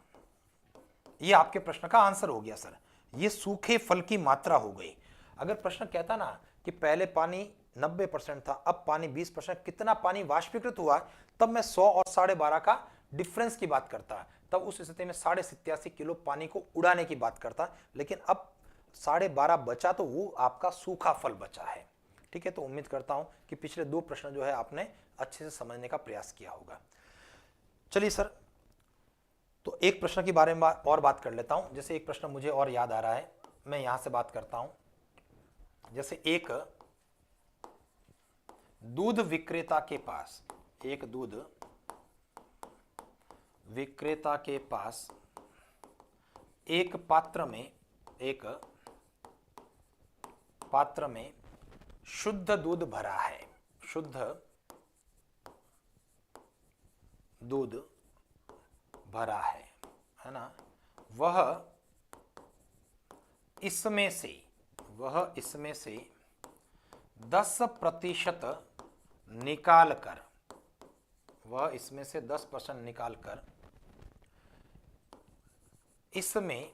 ये आपके प्रश्न का आंसर हो गया सर। ये सूखे फल की मात्रा हो गई। अगर प्रश्न कहता ना कि पहले पानी 90% था, अब पानी 20%, कितना पानी वाष्पीकृत हुआ, तब मैं 100 और 12.5 का डिफरेंस की बात करता। तब उस स्थिति में 87.5 किलो पानी को उड़ाने की बात करता। लेकिन अब 12.5 बचा तो वो आपका सूखा फल बचा है। ठीक है, तो उम्मीद करता हूं कि पिछले दो प्रश्न जो है आपने अच्छे से समझने का प्रयास किया होगा। चलिए सर, तो एक प्रश्न के बारे में और बात कर लेता हूं। जैसे एक प्रश्न मुझे और याद आ रहा है, मैं यहां से बात करता हूं। जैसे एक दूध विक्रेता के पास, एक दूध विक्रेता के पास एक पात्र में शुद्ध दूध भरा है, शुद्ध दूध भरा है ना। वह इसमें से वह इसमें से 10% निकाल कर, वह इसमें से 10% निकाल कर इसमें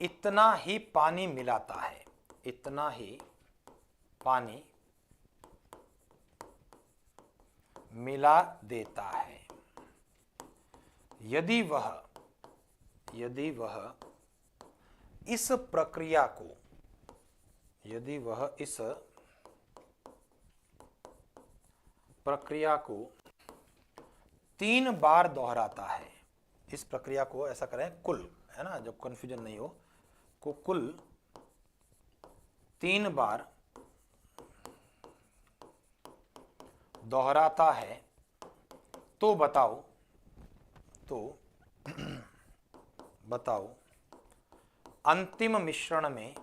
इतना ही पानी मिलाता है, इतना ही पानी मिला देता है। यदि वह इस प्रक्रिया को, यदि वह इस प्रक्रिया को 3 बार दोहराता है, इस प्रक्रिया को ऐसा करें कुल, है ना, जब कंफ्यूजन नहीं हो, को कुल 3 बार दोहराता है, तो बताओ अंतिम मिश्रण में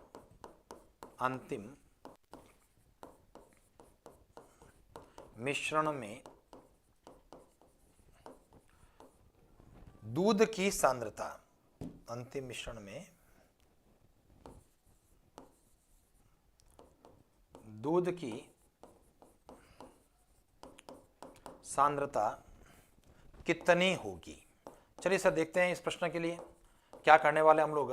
दूध की सांद्रता, अंतिम मिश्रण में दूध की सांद्रता कितनी होगी। चलिए सर देखते हैं इस प्रश्न के लिए क्या करने वाले हम लोग।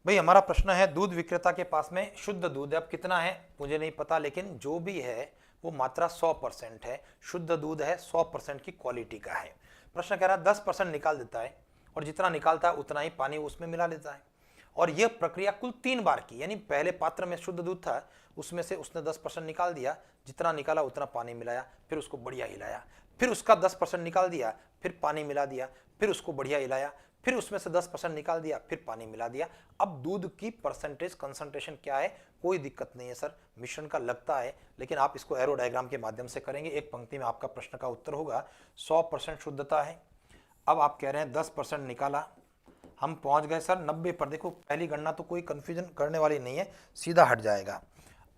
भाई हमारा प्रश्न है दूध विक्रेता के पास में शुद्ध दूध, अब कितना है मुझे नहीं पता, लेकिन जो भी है वो मात्रा 100% है, शुद्ध दूध है, 100% की क्वालिटी का है। प्रश्न कह रहा है 10% निकाल देता है और जितना निकालता है उतना ही पानी उसमें मिला लेता है, और यह प्रक्रिया कुल 3 बार की, यानी पहले पात्र में शुद्ध दूध था, उसमें से उसने 10% निकाल दिया, जितना निकाला उतना पानी मिलाया, फिर उसको बढ़िया हिलाया, फिर उसका 10% निकाल दिया, फिर पानी मिला दिया, फिर उसको बढ़िया हिलाया, फिर उसमें से 10% निकाल दिया, फिर पानी मिला दिया। अब दूध की परसेंटेज कंसंट्रेशन क्या है, कोई दिक्कत नहीं है सर, मिश्रण का लगता है, लेकिन आप इसको एरो डायग्राम के माध्यम से करेंगे, एक पंक्ति में आपका प्रश्न का उत्तर होगा। 100% शुद्धता है। अब आप कह रहे हैं 10% निकाला, हम पहुंच गए सर 90 पर। देखो पहली गणना तो कोई कंफ्यूजन करने वाली नहीं है, सीधा हट जाएगा।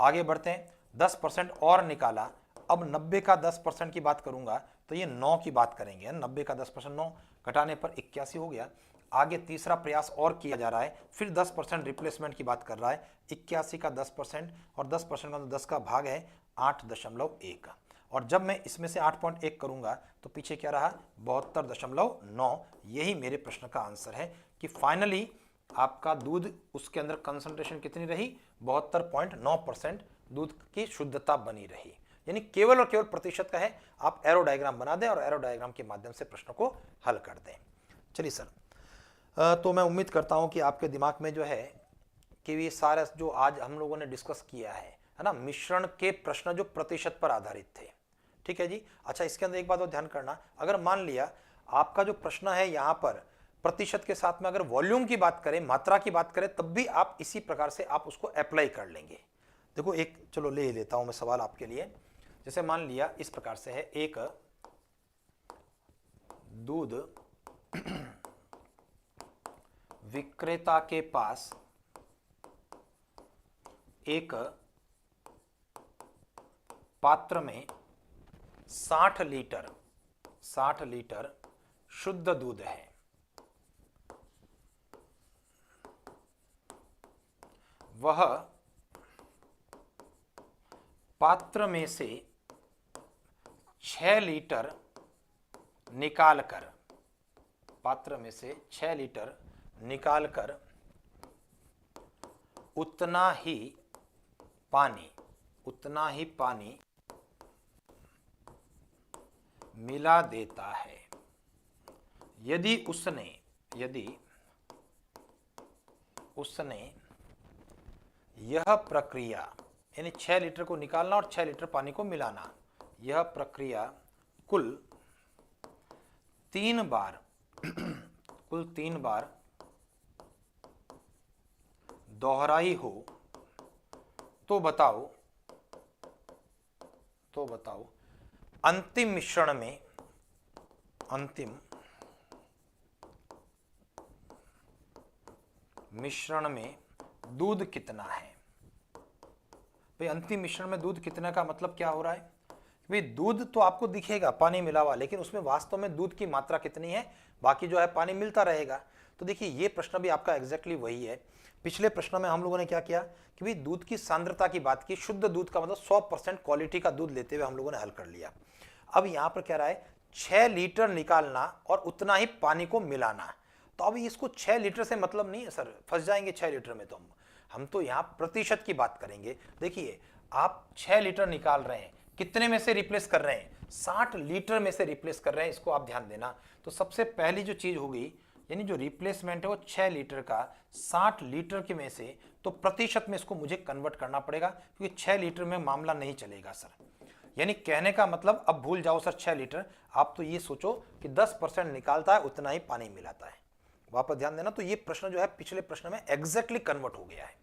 आगे बढ़ते हैं, 10% और निकाला, अब 90 का 10% की बात करूंगा तो ये 9 की बात करेंगे, 90 का 10% 9 घटाने पर 81 हो गया। आगे तीसरा प्रयास और किया जा रहा है, फिर 10% रिप्लेसमेंट की बात कर रहा है, 81 का 10% और 10% का तो 10 का भाग है 8.1, और जब मैं इसमें से 8.1 करूंगा तो पीछे क्या रहा 72.9। यही मेरे प्रश्न का आंसर है कि फाइनली आपका दूध, उसके अंदर कंसंट्रेशन कितनी रही, 72.9% दूध की शुद्धता बनी रही, यानी केवल और केवल प्रतिशत का है। आप एरो डायग्राम बना दें और एरो डायग्राम के माध्यम से प्रश्न को हल कर दें। चलिए सर, तो मैं उम्मीद करता हूं कि आपके दिमाग में जो है कि ये सारा जो आज हम लोगों ने डिस्कस किया है ना, मिश्रण के प्रश्न जो प्रतिशत पर आधारित थे, ठीक है जी। अच्छा, इसके अंदर एक बात और ध्यान करना, अगर मान लिया आपका जो प्रश्न है यहाँ पर प्रतिशत के साथ में अगर वॉल्यूम की बात करें, मात्रा की बात करें, तब भी आप इसी प्रकार से आप उसको अप्लाई कर लेंगे। देखो एक, चलो ले लेता हूं मैं सवाल आपके लिए। जैसे मान लिया इस प्रकार से है, एक दूध विक्रेता के पास एक पात्र में 60 लीटर शुद्ध दूध है। वह पात्र में से 6 लीटर निकालकर, पात्र में से 6 लीटर निकालकर उतना ही पानी मिला देता है। यदि उसने यह प्रक्रिया, यानी 6 लीटर को निकालना और 6 लीटर पानी को मिलाना, यह प्रक्रिया कुल 3 बार दोहराई हो, तो बताओ अंतिम मिश्रण में दूध कितना है। भाई अंतिम मिश्रण में दूध कितना का मतलब क्या हो रहा है, भाई दूध तो आपको दिखेगा पानी मिला हुआ, लेकिन उसमें वास्तव में दूध की मात्रा कितनी है, बाकी जो है पानी मिलता रहेगा। तो देखिए ये प्रश्न भी आपका एग्जैक्टली वही है। पिछले प्रश्न में हम लोगों ने क्या किया कि भाई दूध की सांद्रता की बात की, शुद्ध दूध का मतलब 100% क्वालिटी का दूध लेते हुए हम लोगों ने हल कर लिया। अब यहां पर कह रहा है 6 लीटर निकालना और उतना ही पानी को मिलाना। तो अब इसको 6 लीटर से मतलब नहीं है सर, फंस जाएंगे 6 लीटर में। तो हम तो यहाँ प्रतिशत की बात करेंगे। देखिए आप 6 लीटर निकाल रहे हैं, कितने में से रिप्लेस कर रहे हैं? 60 लीटर में से रिप्लेस कर रहे हैं, इसको आप ध्यान देना। तो सबसे पहली जो चीज होगी, यानी जो रिप्लेसमेंट है वो 6 लीटर का 60 लीटर के में से, तो प्रतिशत में इसको मुझे कन्वर्ट करना पड़ेगा, क्योंकि 6 लीटर में मामला नहीं चलेगा सर। यानी कहने का मतलब, अब भूल जाओ सर 6 लीटर, आप तो ये सोचो कि 10% निकालता है उतना ही पानी मिलाता है। वापस ध्यान देना, तो ये प्रश्न जो है पिछले प्रश्न में एग्जैक्टली कन्वर्ट हो गया है।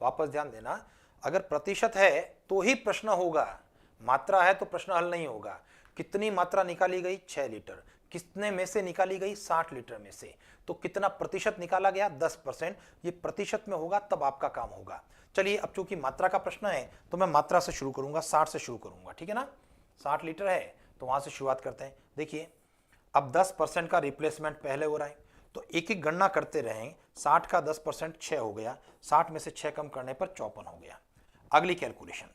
वापस ध्यान देना, अगर प्रतिशत है तो ही प्रश्न होगा, मात्रा है तो प्रश्न हल नहीं होगा। कितनी मात्रा निकाली गई? 6 लीटर। कितने में से निकाली गई? 60 लीटर में से। तो कितना प्रतिशत निकाला गया? 10%। ये प्रतिशत में होगा तब आपका काम होगा। चलिए अब चूंकि मात्रा का प्रश्न है तो मैं मात्रा से शुरू करूंगा, 60 से शुरू करूंगा, ठीक है ना। 60 लीटर है तो वहां से शुरुआत करते हैं। देखिए अब 10% का रिप्लेसमेंट पहले हो रहा है, तो एक एक गणना करते रहें। 60 का 10% 6 हो गया, 60 में से 6 कम करने पर 54 हो गया। अगली कैलकुलेशन,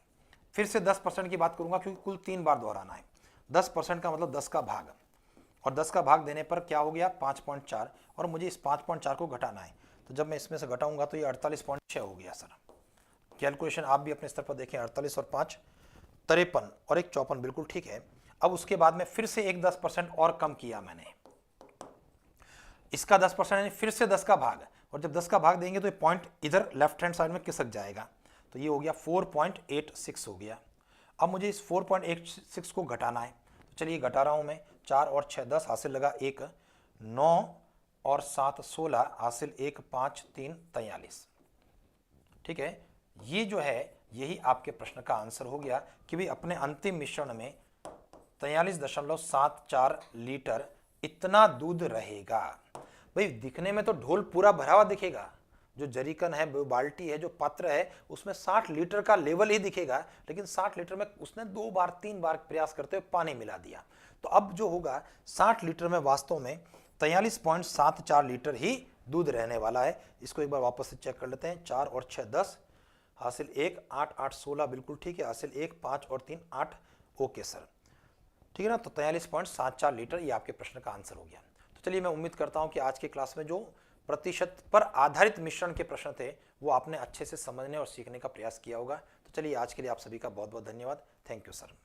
फिर से 10% की बात करूंगा क्योंकि कुल 3 बार दोहराना है। 10% का मतलब 10 का भाग, और 10 का भाग देने पर क्या हो गया? 5.4, और मुझे इस 5.4 को घटाना है। तो जब मैं इसमें से घटाऊंगा तो ये 48.6 हो गया सर। कैलकुलेशन आप भी अपने स्तर पर देखें, 48 और 5 53 और एक 54, बिल्कुल ठीक है। अब उसके बाद में फिर से एक 10% और कम किया मैंने, इसका 10% यानी फिर से 10 का भाग, और जब 10 का भाग देंगे तो ये पॉइंट इधर लेफ्ट हैंड साइड में खिसक जाएगा, तो ये हो गया 4.86 हो गया। अब मुझे इस 4.86 को घटाना है, तो चलिए घटा रहा हूं मैं। 4 और 6 10, हासिल लगा 1, 9 और 7 16, हासिल 1 5 3 43। ठीक है, ये जो है यही आपके प्रश्न का आंसर हो गया कि भाई अपने अंतिम मिश्रण में 43.74 लीटर इतना दूध रहेगा। भाई दिखने में तो ढोल पूरा भरा हुआ दिखेगा, जो जरीकन है, बाल्टी है, जो पात्र है, उसमें 60 लीटर का लेवल ही दिखेगा, लेकिन 60 लीटर में उसने 2 बार 3 बार प्रयास करते हुए पानी मिला दिया। तो अब जो होगा 60 लीटर में वास्तव में 43.74 लीटर ही दूध रहने वाला है। इसको एक बार वापस से चेक कर लेते हैं। 4 और 6 10, हासिल 1 8 8 16, बिल्कुल ठीक है, हासिल 1 5 और 3 8। ओके सर, ठीक है ना। तो 43.74 लीटर ये आपके प्रश्न का आंसर हो गया। तो चलिए मैं उम्मीद करता हूं कि आज के क्लास में जो प्रतिशत पर आधारित मिश्रण के प्रश्न थे वो आपने अच्छे से समझने और सीखने का प्रयास किया होगा। तो चलिए आज के लिए आप सभी का बहुत बहुत धन्यवाद। Thank you sir.